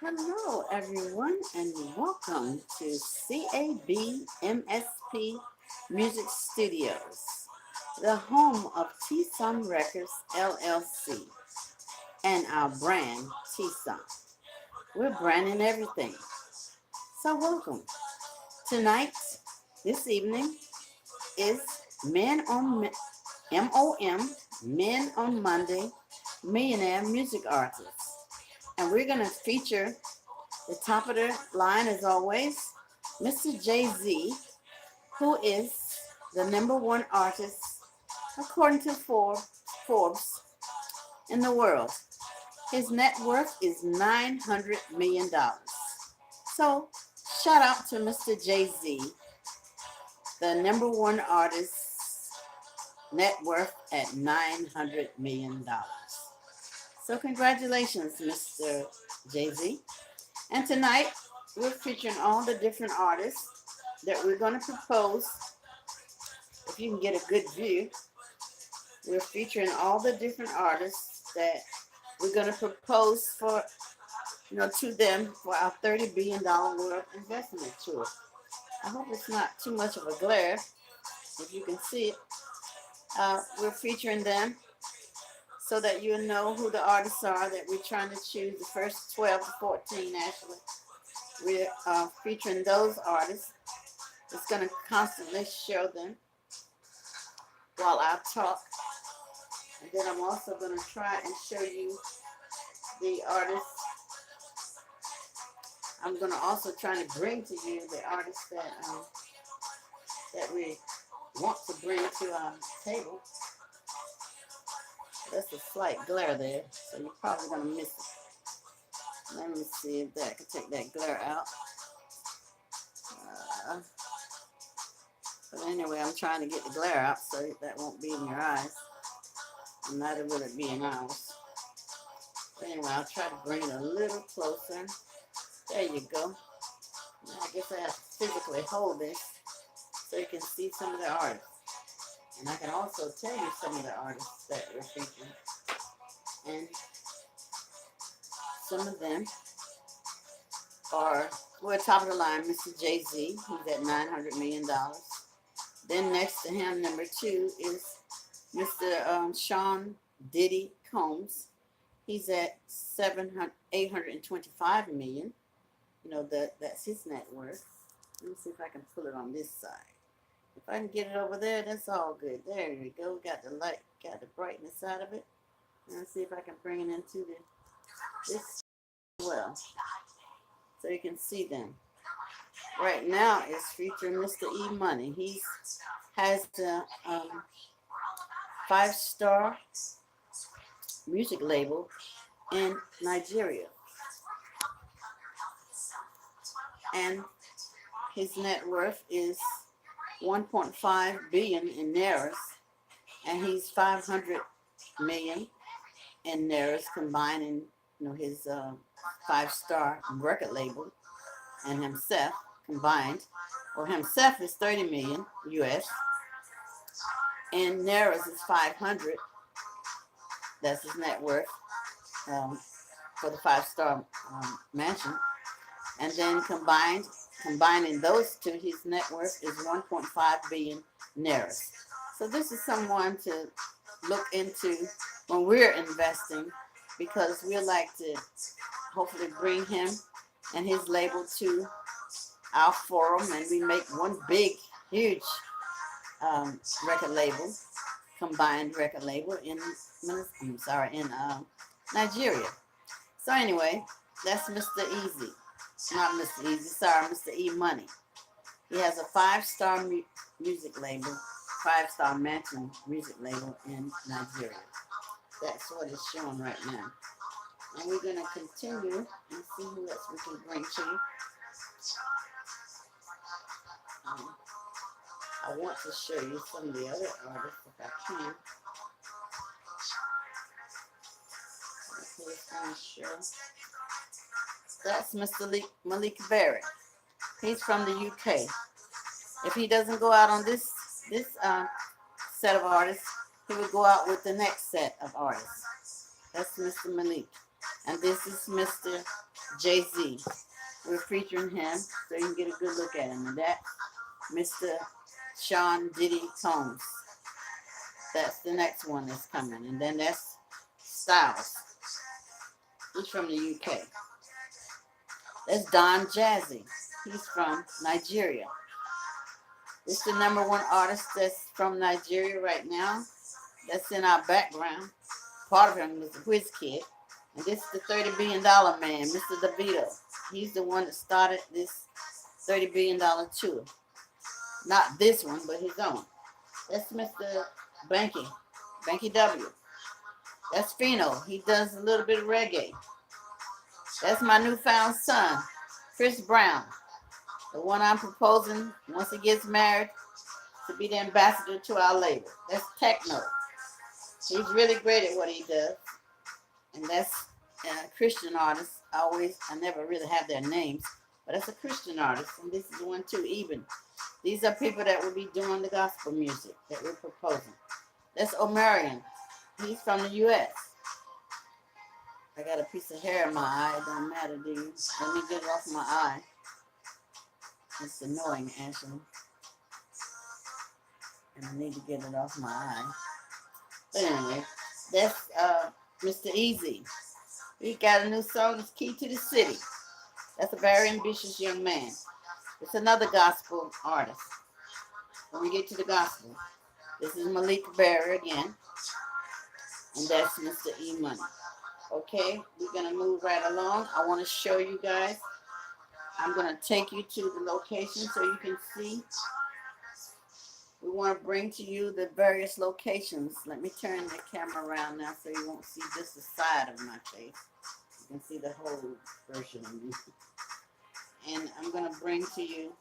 Hello, everyone, and welcome to CABMSP Music Studios, the home of T-Sun Records LLC and our brand T-Sun. We're branding everything. So, welcome. Tonight, this evening, is Men on M.O.M. Men on Monday Millionaire Music Artists. And we're going to feature the top of the line, as always, Mr. Jay-Z, who is the number one artist, according to Forbes, in the world. His net worth is $900 million. So, shout out to Mr. Jay-Z, the number one artist, net worth at $900 million. So, congratulations, Mr. Jay-Z. And tonight, we're featuring all the different artists that we're going to propose. If you can get a good view, we're featuring all the different artists that we're going to propose for, to them for our $30 billion world investment tour. I hope it's not too much of a glare. If you can see it, we're featuring them so that you know who the artists are that we're trying to choose, the first 12 to 14 actually. We're featuring those artists. It's going to constantly show them while I talk. And then I'm also going to try and show you the artists. I'm going to also try to bring to you the artists that we want to bring to our table. That's a slight glare there, so you're probably going to miss it. Let me see if that can take that glare out. But anyway, I'm trying to get the glare out so that won't be in your eyes. And neither will it be in ours. But anyway, I'll try to bring it a little closer. There you go. Now I guess I have to physically hold this so you can see some of the artists. And I can also tell you some of the artists that we're featuring. And some of them are, well, top of the line, Mr. Jay-Z. He's at $900 million. Then next to him, number two, is Mr. Sean Diddy Combs. He's at 825 million. That's his net worth. Let me see if I can pull it on this side. If I can get it over there, that's all good. There we go. Got the light, got the brightness out of it. And let's see if I can bring it into this as well, so you can see them. Right now, it's featuring Mr. E Money. He has the 5-star music label in Nigeria, and his net worth is 1.5 billion in nairas, and he's 500 million in nairas, combining his 5-star record label and himself combined. Well, himself is 30 million US, and nairas is 500. That's his net worth for the 5-star mansion. And then combining those two, his net worth is 1.5 billion nairas. So this is someone to look into when we're investing, because we like to hopefully bring him and his label to our forum, and we make one big, huge record label, combined record label in Nigeria. So anyway, that's Mr. Easy. Not Mr. Easy, sorry, Mr. E Money. He has a 5-star music label, 5-star mansion music label in Nigeria. That's what it's showing right now. And we're going to continue and see who else we can bring to you. I want to show you some of the other artists if I can. Okay, it's going to show. That's Mr. Malik Berry. He's from the UK. If he doesn't go out on this set of artists, he would go out with the next set of artists. That's Mr. Malik. And this is Mr. Jay-Z. We're featuring him so you can get a good look at him. And that's Mr. Sean Diddy Combs. That's the next one that's coming. And then that's Styles. He's from the UK. That's Don Jazzy. He's from Nigeria. It's the number one artist that's from Nigeria right now. That's in our background. Part of him is the Whiz Kid. And this is the $30 billion man, Mr. DeVito. He's the one that started this $30 billion tour. Not this one, but his own. That's Mr. Banky, Banky W. That's Fino. He does a little bit of reggae. That's my newfound son, Chris Brown, the one I'm proposing once he gets married to be the ambassador to our label. That's Techno. He's really great at what he does. And that's a Christian artist. I never really have their names, but that's a Christian artist. And this is one too, Even. These are people that will be doing the gospel music that we're proposing. That's Omarion. He's from the U.S. I got a piece of hair in my eye. It don't matter, do you? Let me get it off my eye. It's annoying, actually. And I need to get it off my eye. But anyway, that's Mr. Easy. He got a new song, it's Key to the City. That's a very ambitious young man. It's another gospel artist. When we get to the gospel, this is Malik Berry again. And that's Mr. E Money. Okay, we're going to move right along. I want to show you guys. I'm going to take you to the location so you can see. We want to bring to you the various locations. Let me turn the camera around now so you won't see just the side of my face. You can see the whole version of me. And I'm going to bring to you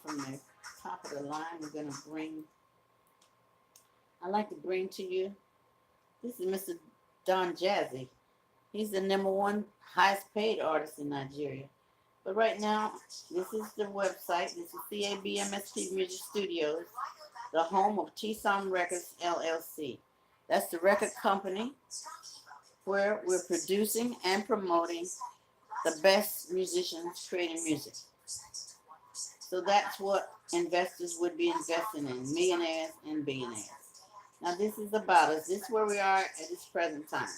from the top of the line, I like to bring to you, this is Mr. Don Jazzy. He's the number one highest paid artist in Nigeria. But right now, this is the website. This is CABMST Music Studios, the home of T-Som Records, LLC. That's the record company where we're producing and promoting the best musicians creating music. So that's what investors would be investing in, millionaires and billionaires. Now this is about us. This is where we are at this present time.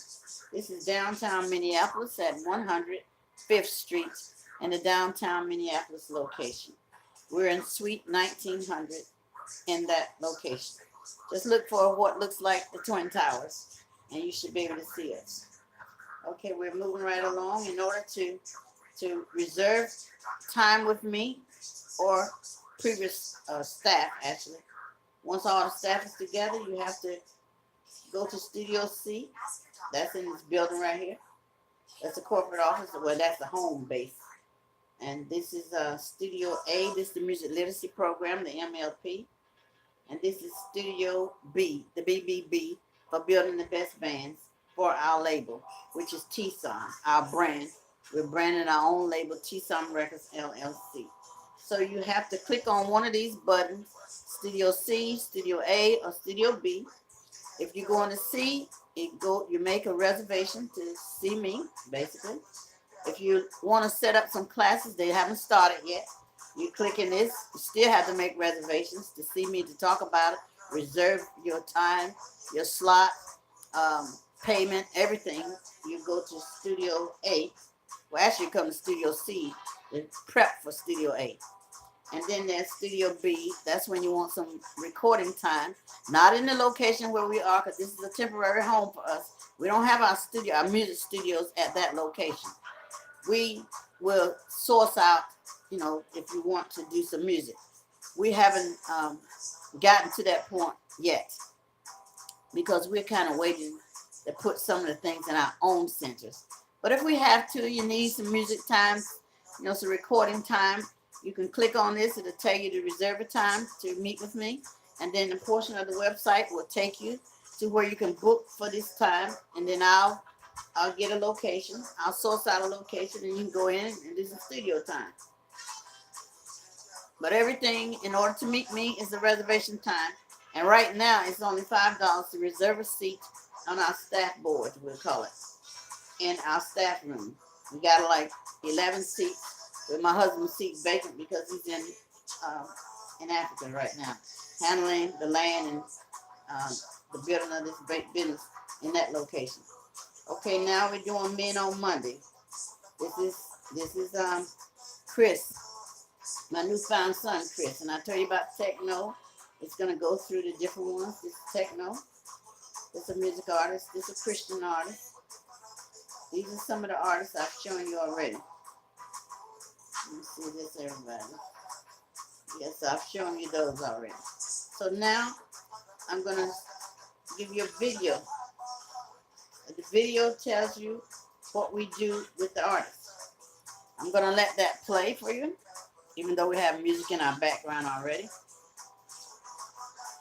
This is downtown Minneapolis at 105th Street in the downtown Minneapolis location. We're in Suite 1900 in that location. Just look for what looks like the Twin Towers and you should be able to see us. Okay, we're moving right along. In order to reserve time with me or previous staff, actually, once all the staff is together, you have to go to Studio C. That's in this building right here. That's the corporate office. Well, that's the home base. And this is Studio A. This is the Music Literacy Program, the MLP. And this is Studio B, the BBB, for building the best bands for our label, which is T-Som, our brand. We're branding our own label, T-Som Records, LLC. So you have to click on one of these buttons, Studio C, Studio A, or Studio B. If you go on to C, you make a reservation to see me, basically. If you want to set up some classes, they haven't started yet. You click in this, you still have to make reservations to see me, to talk about it, reserve your time, your slot, payment, everything. You go to Studio A. Well, actually, you come to Studio C to prep for Studio A. And then there's Studio B. That's when you want some recording time. Not in the location where we are, because this is a temporary home for us. We don't have our music studios at that location. We will source out, if you want to do some music. We haven't gotten to that point yet because we're kind of waiting to put some of the things in our own centers. But if we have to, you need some music time, some recording time, you can click on this. It'll tell you to reserve a time to meet with me. And then a portion of the website will take you to where you can book for this time. And then I'll get a location. I'll source out a location and you can go in and do some studio time. But everything, in order to meet me, is a reservation time. And right now, it's only $5 to reserve a seat on our staff board, we'll call it, in our staff room. We got like 11 seats with my husband's seat vacant because he's in Africa right now, handling the land and the building of this business in that location. Okay, now we're doing Men on Monday. This is Chris, my newfound son Chris, and I tell you about techno. It's gonna go through the different ones. This is techno. This is a music artist. This is a Christian artist. These are some of the artists I've shown you already. Let me see this, everybody. Yes, I've shown you those already. So now I'm gonna give you a video. The video tells you what we do with the artists. I'm gonna let that play for you, even though we have music in our background already.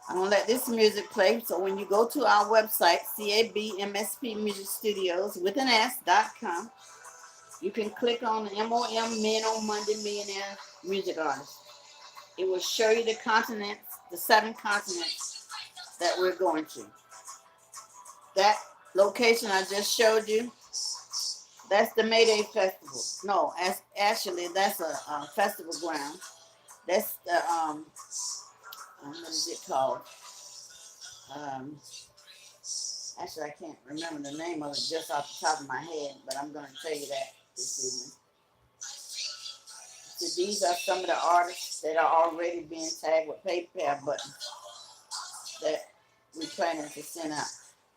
I'm gonna let this music play, so when you go to our website, CABMSP Music Studios with an S.com, you can click on the M.O.M. Men on Monday Millionaire Music Artists. It will show you the continents, the 7 continents that we're going to. That location I just showed you, that's the Mayday Festival. No, actually that's a festival ground. That's the what is it called? Actually, I can't remember the name of it just off the top of my head, but I'm going to tell you that this evening. So these are some of the artists that are already being tagged with PayPal buttons that we're planning to send out.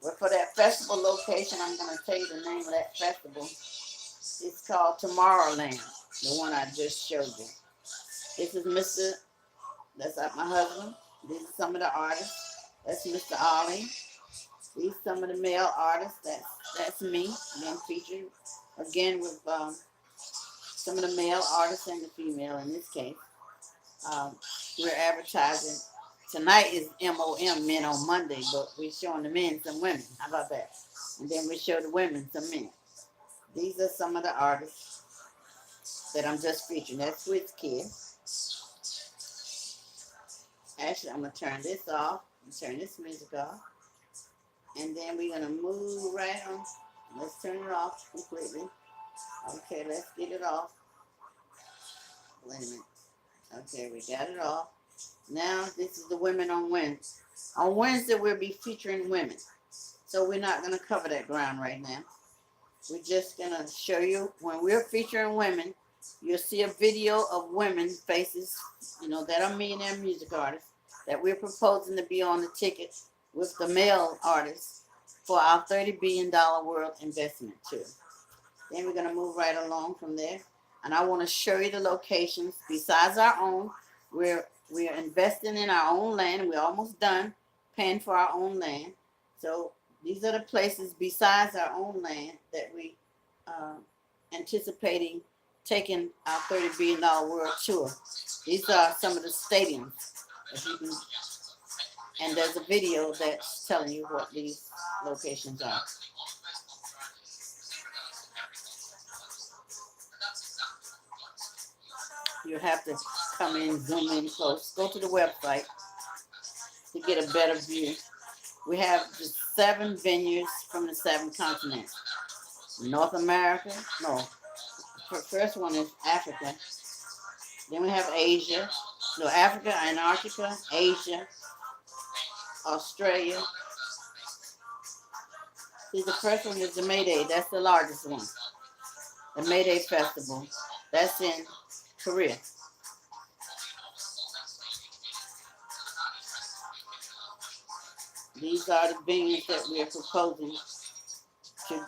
But for that festival location, I'm going to tell you the name of that festival. It's called Tomorrowland, the one I just showed you. This is Mr. That's my husband. These are some of the artists. That's Mr. Ollie. These are some of the male artists. That's me, being featured again with some of the male artists and the female in this case. We're advertising. Tonight is M.O.M. Men on Monday, but we're showing the men some women. How about that? And then we show the women some men. These are some of the artists that I'm just featuring. That's Swiss Kid. Actually, I'm going to turn this off. Turn this music off. And then we're going to move right on. Let's turn it off completely. Okay, let's get it off. Wait a minute. Okay, we got it off. Now, this is the women on Wednesday. On Wednesday, we'll be featuring women. So we're not going to cover that ground right now. We're just going to show you when we're featuring women, you'll see a video of women's faces, that are millionaire music artists that we're proposing to be on the ticket with the male artists for our $30 billion world investment too. Then we're going to move right along from there. And I want to show you the locations besides our own. We're investing in our own land. We're almost done paying for our own land. So these are the places besides our own land that we anticipating taking our $30 billion world tour. These are some of the stadiums. And there's a video that's telling you what these locations are. You have to come in, zoom in close. Go to the website to get a better view. We have the 7 venues from the 7 continents. North America, no. The first one is Africa. Then we have Asia. No, Africa, Antarctica, Asia, Australia. See, the first one is the Mayday. That's the largest one. The Mayday Festival. That's in Korea. These are the venues that we are proposing to.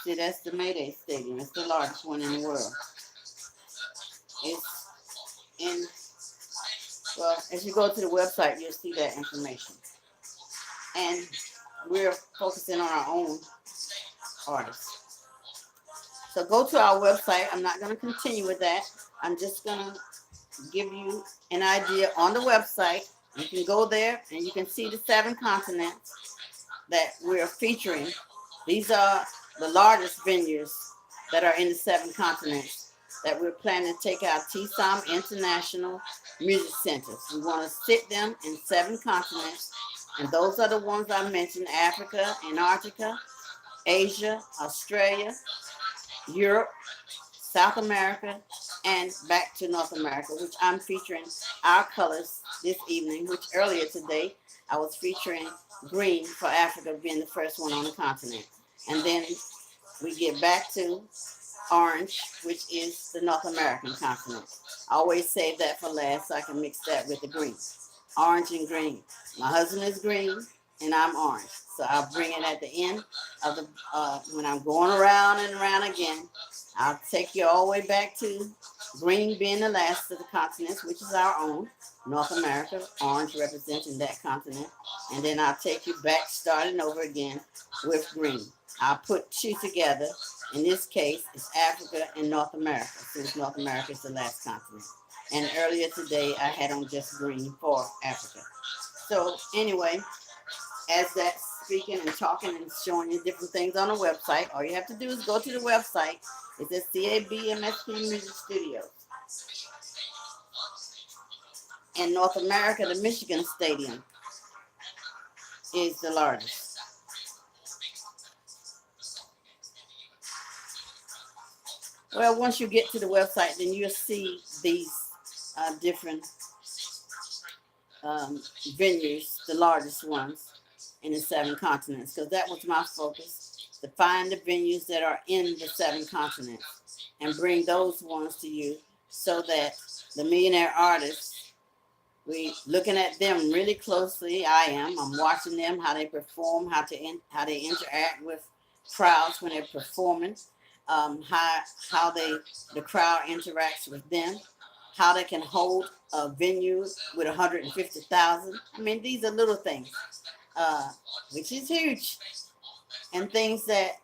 See, that's the Mayday Stadium. It's the largest one in the world. It's in, well, as you go to the website, you'll see that information. And we're focusing on our own artists. So go to our website. I'm not going to continue with that. I'm just going to give you an idea on the website. You can go there and you can see the 7 continents that we're featuring. These are the largest venues that are in the 7 continents that we're planning to take our TSOM International Music Centers. We want to sit them in 7 continents, and those are the ones I mentioned: Africa, Antarctica, Asia, Australia, Europe, South America, and back to North America, which I'm featuring our colors this evening, which earlier today I was featuring green for Africa being the first one on the continent. And then we get back to orange, which is the North American continent. I always save that for last so I can mix that with the green. Orange and green. My husband is green and I'm orange. So I'll bring it at the end of the, when I'm going around and around again, I'll take you all the way back to green being the last of the continents, which is our own, North America, orange representing that continent. And then I'll take you back, starting over again with green. I'll put 2 together. In this case, it's Africa and North America, since North America is the last continent. And earlier today, I had on just green for Africa. So anyway, as that's speaking and talking and showing you different things on the website, all you have to do is go to the website. It's at CABMSP Music Studios. In North America, the Michigan Stadium is the largest. Well, once you get to the website, then you'll see these different venues, the largest ones in the 7 continents, because that was my focus, to find the venues that are in the 7 continents and bring those ones to you, so that the millionaire artists, we looking at them really closely. I'm watching them, how they perform, how they interact with crowds when they're performing, how the crowd interacts with them, how they can hold a venue with 150,000. I mean, these are little things, which is huge, and things that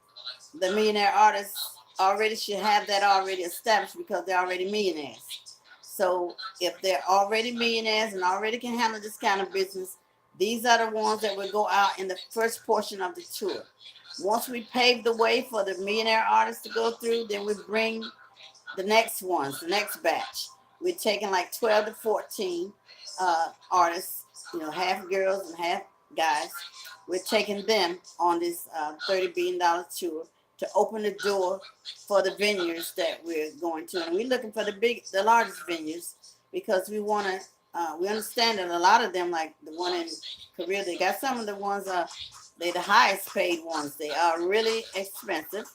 the millionaire artists already should have that already established, because they're already millionaires. So if they're already millionaires and already can handle this kind of business, these are the ones that will go out in the first portion of the tour. Once we pave the way for the millionaire artists to go through, then we bring the next ones, the next batch. We're taking like 12 to 14 artists, half girls and half guys. We're taking them on this $30 billion tour to open the door for the venues that we're going to. And we're looking for the largest venues, because we want to, we understand that a lot of them, like the one in Korea, they got some of the ones, they're the highest paid ones. They are really expensive.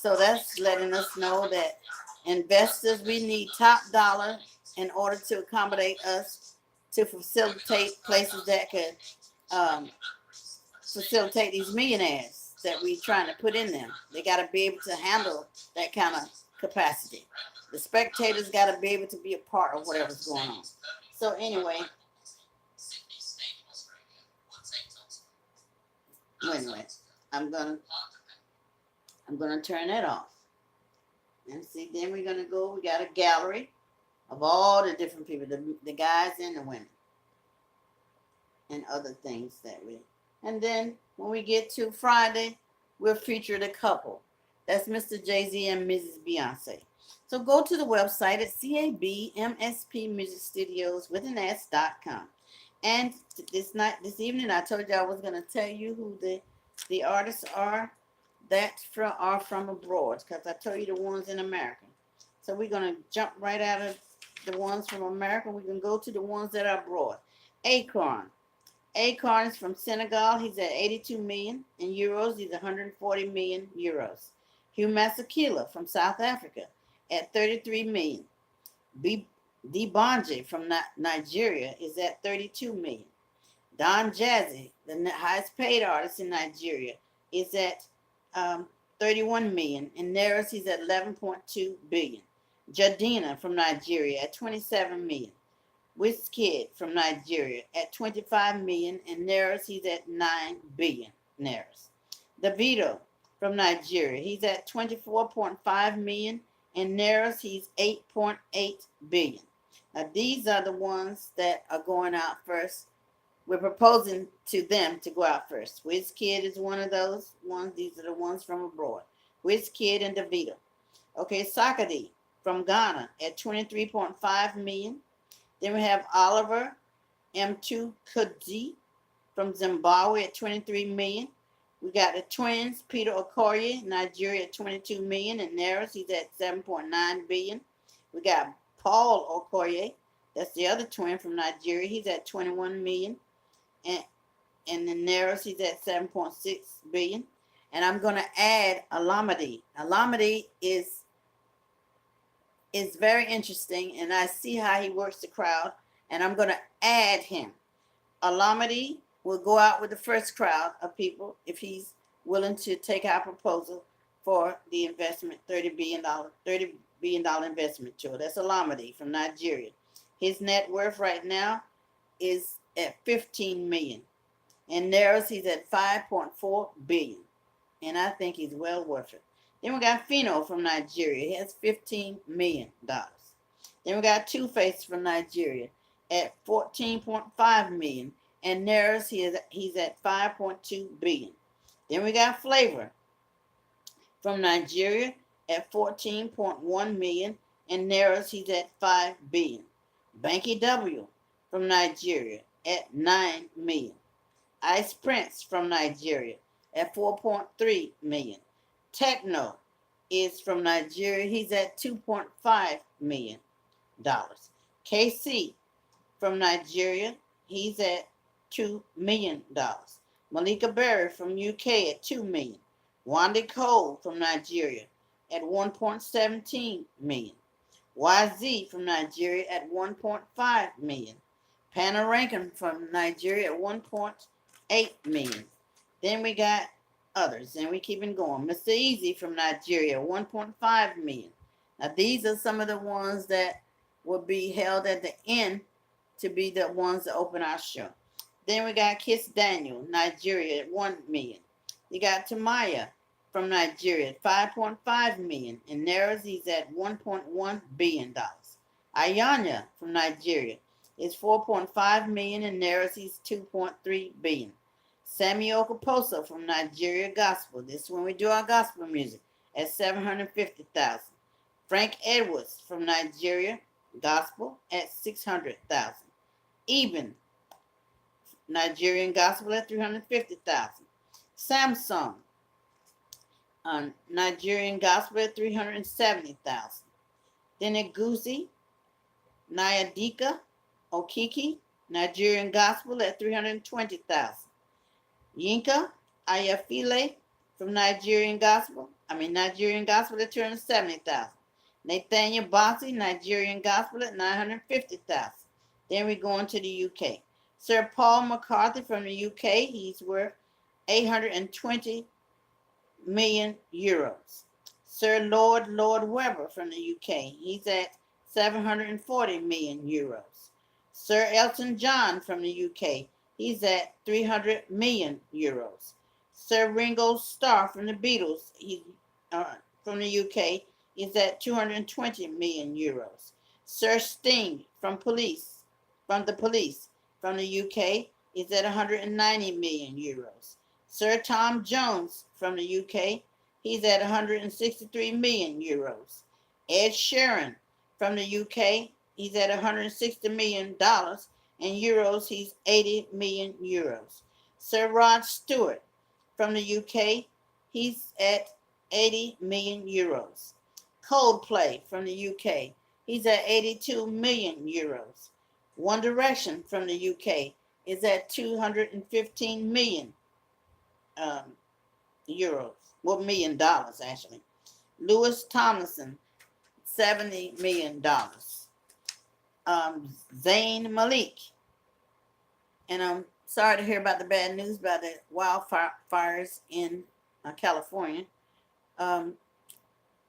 So that's letting us know that investors, we need top dollar in order to accommodate us, to facilitate places that could facilitate these millionaires that we're trying to put in them. They got to be able to handle that kind of capacity. The spectators got to be able to be a part of whatever's going on. So anyway, wait a minute. I'm gonna turn that off. And see, then we're gonna go. We got a gallery of all the different people, the guys and the women, and other things that we. And then when we get to Friday, we'll feature the couple. That's Mr. Jay-Z and Mrs. Beyonce. So go to the website at CABMSPmusicstudios.com. And this evening, I told you I was going to tell you who the artists are that are from abroad, because I told you the ones in America. So we're going to jump right out of the ones from America. We can go to the ones that are abroad. Acorn. Acorn is from Senegal. He's at 82 million in euros. He's 140 million euros. Hugh Masekela from South Africa at 33 million. D'Banj from Nigeria is at 32 million. Don Jazzy, the highest paid artist in Nigeria, is at 31 million. In Naira, he's at 11.2 billion. Jadina from Nigeria at 27 million. Wizkid from Nigeria at 25 million. In Naira, he's at 9 billion Nairas. Davido from Nigeria, he's at 24.5 million. In Naira, he's 8.8 billion. Now, these are the ones that are going out first. We're proposing to them to go out first. Wizkid is one of those ones. These are the ones from abroad. Wizkid and Davido. Okay, Sakadi from Ghana at 23.5 million. Then we have Oliver M2 Kudzi from Zimbabwe at 23 million. We got the twins, Peter Okoye, Nigeria at 22 million, and Naris, he's at 7.9 billion. We got Paul Okoye, that's the other twin from Nigeria, he's at 21 million, and the Naris, he's at 7.6 billion. And I'm going to add Alamedi. Alamedi is very interesting, and I see how he works the crowd, and I'm going to add him. Alamedi will go out with the first crowd of people if he's willing to take our proposal for the investment, $30 billion investment tour. That's Alamedi from Nigeria. His net worth right now is at 15 million. And Naris, he's at 5.4 billion. And I think he's well worth it. Then we got Fino from Nigeria. He has $15 million. Then we got Two-Face from Nigeria at 14.5 million. And Naris, he's at 5.2 billion. Then we got Flavor from Nigeria at 14.1 million. And Naris, he's at 5 billion. Banky W from Nigeria at 9 million. Ice Prince from Nigeria at 4.3 million. Techno is from Nigeria. He's at $2.5 million. KC from Nigeria, he's at $2 million. Malika Berry from UK at $2 million. Wande Cole from Nigeria at 1.17 million. YZ from Nigeria at 1.5 million. Panarankin from Nigeria at 1.8 million. Then we got others, and we keep it going. Mr. Easy from Nigeria, 1.5 million. Now, these are some of the ones that will be held at the end to be the ones that open our show. Then we got Kiss Daniel, Nigeria, at 1 million. You got Tamaya from Nigeria at 5.5 million. And Naris, he's at $1.1 billion. Ayanya from Nigeria is 4.5 million, and Naris, he's 2.3 billion. Sammy Okaposo from Nigeria Gospel. This is when we do our gospel music at 750,000. Frank Edwards from Nigeria Gospel at 600,000. Eben Nigerian Gospel at 350,000. Samsung Nigerian Gospel at 370,000. Then Egusi Nyadika Okiki Nigerian Gospel at 320,000. Yinka Ayafile from Nigerian Gospel at 270,000. Nathaniel Bossy, Nigerian Gospel at 950,000. Then we go into the UK. Sir Paul McCarthy from the UK, he's worth 820 million euros. Sir Lord Webber from the UK, he's at 740 million euros. Sir Elton John from the UK, he's at 300 million euros. Sir Ringo Starr from the Beatles, from the UK, is at 220 million euros. Sir Sting from the Police from the UK is at 190 million euros. Sir Tom Jones from the UK, he's at 163 million euros. Ed Sheeran from the UK, he's at $160 million. In euros, he's 80 million euros. Sir Rod Stewart from the UK, he's at 80 million euros. Coldplay from the UK, he's at 82 million euros. One Direction from the UK is at 215 million euros. Well, $million actually. Louis Tomlinson, $70 million. Zayn Malik. And I'm sorry to hear about the bad news about the wildfires in California.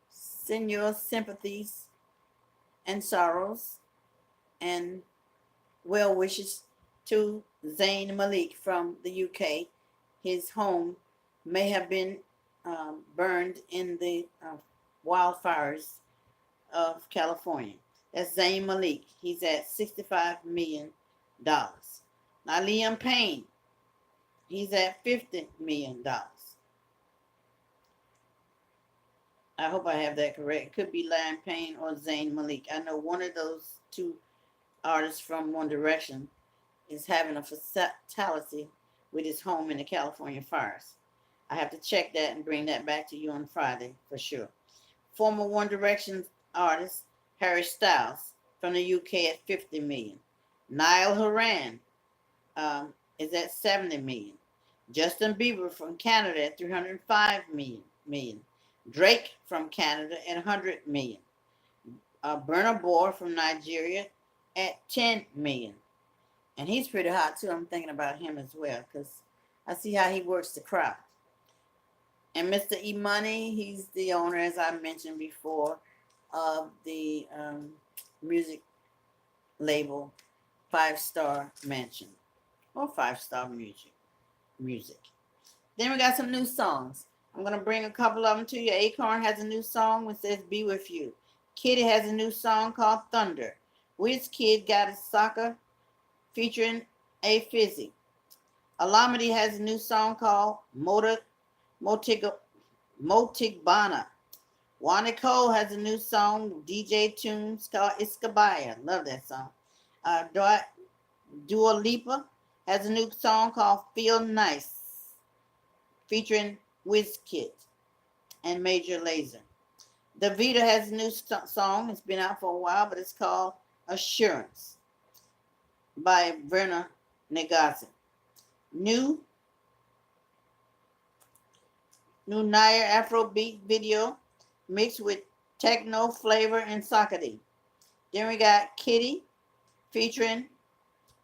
Send your sympathies and sorrows and well wishes to Zayn Malik from the UK. His home may have been burned in the wildfires of California. That's Zayn Malik. He's at $65 million. Now Liam Payne, he's at $50 million. I hope I have that correct. It could be Lion Payne or Zayn Malik. I know one of those two artists from One Direction is having a fatality with his home in the California fires. I have to check that and bring that back to you on Friday for sure. Former One Direction artist Harry Styles from the UK at 50 million. Niall Horan is at 70 million. Justin Bieber from Canada at 305 million. Drake from Canada at 100 million. Burna Boy from Nigeria at 10 million. And he's pretty hot too. I'm thinking about him as well because I see how he works the crowd. And Mr. E Money, he's the owner, as I mentioned before, of the music label Five Star Mansion or Five Star Music. Then we got some new songs. I'm gonna bring a couple of them to you. Acorn has a new song which says "Be With You." Kitty has a new song called "Thunder." Wizkid got a soccer featuring A Fizzy. Alamedy has a new song called Motigbana. Wanda Cole has a new song, DJ Tunes, called Iskabaya. Love that song. Dua Lipa has a new song called Feel Nice, featuring Wizkid and Major Lazer. Davida has a new song. It's been out for a while, but it's called Assurance by Verna Negazi. New Nair Afrobeat video mixed with techno flavor and Sakadi. Then we got Kitty featuring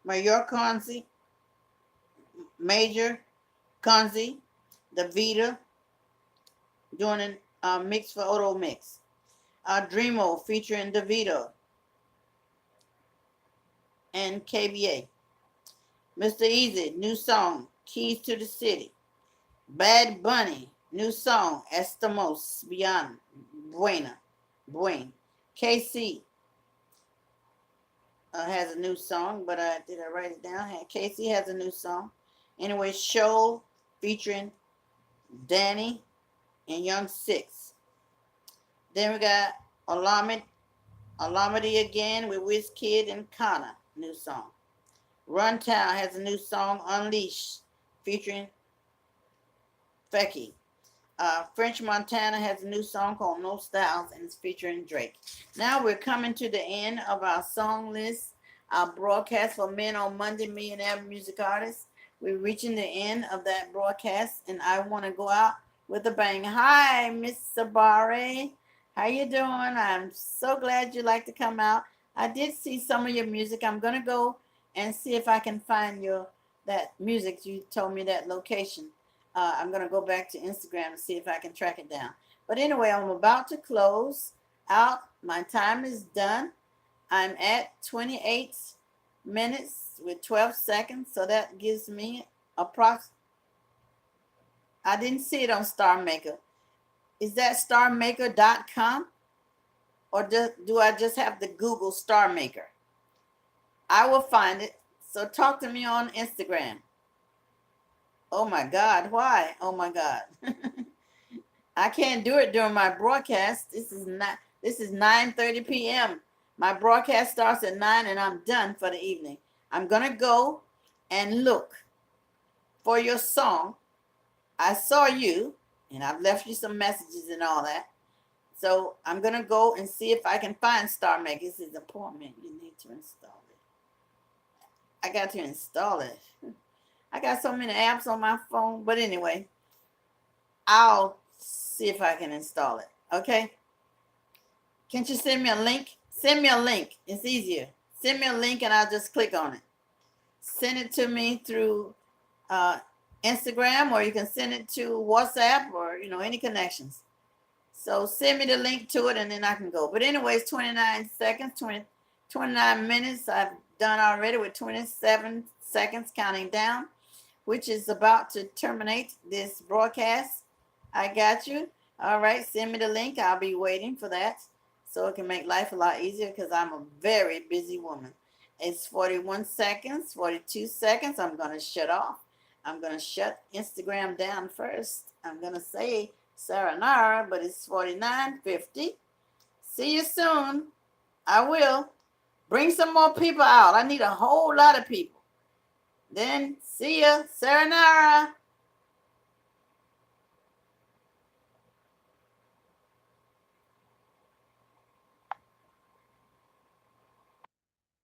Major Kanzi, Davida doing a mix for Auto Mix. Dreamo featuring Davido and KBA. Mr. Easy, new song, Keys to the City. Bad Bunny, new song, Estamos Bien Buen. KC has a new song, but did I write it down? KC has a new song. Anyway, Show featuring Danny and Young Six. Then we got Alamedy again with Wizkid and Kana, new song. Runtown has a new song, Unleash, featuring Fecky. French Montana has a new song called No Styles and it's featuring Drake. Now we're coming to the end of our song list, our broadcast for Men on Monday, Millionaire Music Artists. We're reaching the end of that broadcast and I want to go out with a bang. Hi, Miss Sabare. How you doing? I'm so glad you like to come out. I did see some of your music. I'm going to go and see if I can find that music. You told me that location. I'm going to go back to Instagram and see if I can track it down. But anyway, I'm about to close out. My time is done. I'm at 28 minutes with 12 seconds. So that gives me I didn't see it on Star Maker. Is that starmaker.com? Or do I just have to Google Star Maker? I will find it. So talk to me on Instagram. Oh my God, why? Oh my God. I can't do it during my broadcast. This is 9:30 p.m. My broadcast starts at 9 and I'm done for the evening. I'm going to go and look for your song. I saw you and I've left you some messages and all that. So I'm going to go and see if I can find Star Maker. This is an appointment. You need to install it. I got to install it. I got so many apps on my phone. But anyway, I'll see if I can install it. Okay? Can't you send me a link? Send me a link. It's easier. Send me a link and I'll just click on it. Send it to me through Instagram, or you can send it to WhatsApp, or any connections. So send me the link to it and then I can go. But anyways, 29 seconds, 29 minutes I've done already with 27 seconds counting down, which is about to terminate this broadcast. I got you. All right, send me the link. I'll be waiting for that so it can make life a lot easier because I'm a very busy woman. It's 41 seconds, 42 seconds. I'm going to shut off. I'm going to shut Instagram down first. I'm going to say Saranara, but it's $49.50. See you soon. I will. Bring some more people out. I need a whole lot of people. Then see ya. Saranara.